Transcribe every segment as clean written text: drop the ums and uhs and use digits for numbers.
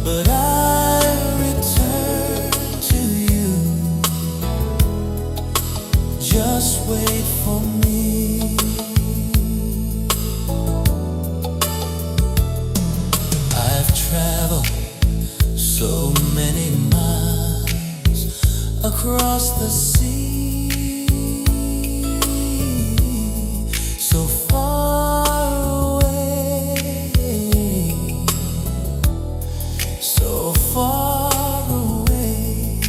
but I return to you. Just wait for me. I've traveled so many miles across the sea, so far away, so far away.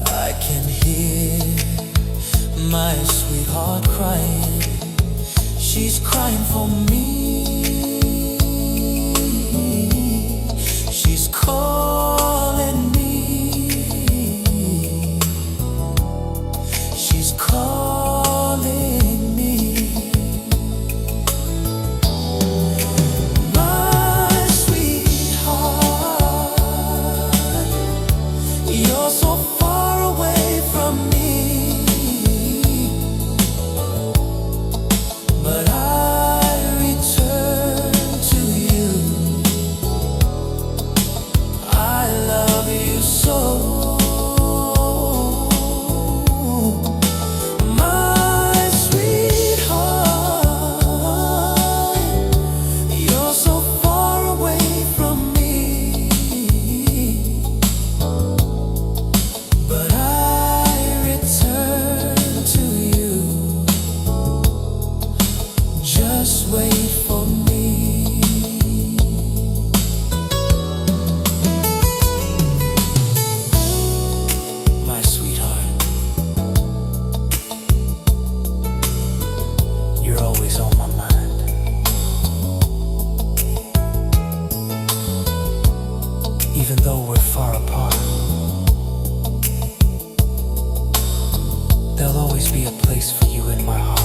I can hear my sweetheart crying. She's crying for me. She's calling me. She's calling me. My sweetheart, you're so far away from me, but I return to you. I love you so. My sweetheart, you're so far away from me, but I return to you. Just wait for me. My sweetheart, you're always on my mind. Even though we're far apart, there'll always be a place for you in my heart.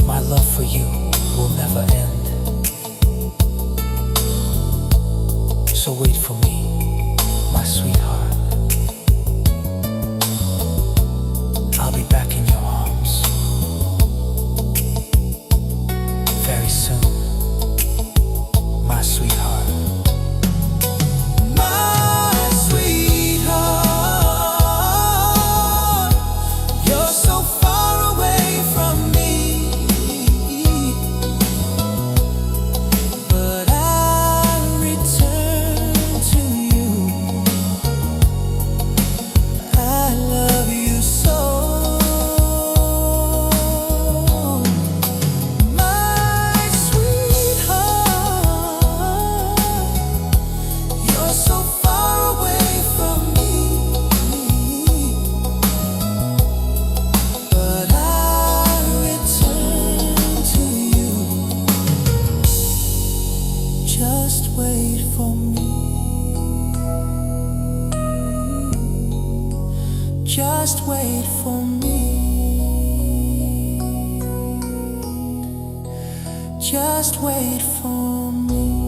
My love for you will never end. So wait for me, my sweetheart. I'll be back in your arms very soon, my sweetheart. My sweetheart, you're so far away from me, but I return to you. I love you so. My sweetheart, you're so far away from me, but I return to you. Just wait for me. Just wait for me. Just wait for me.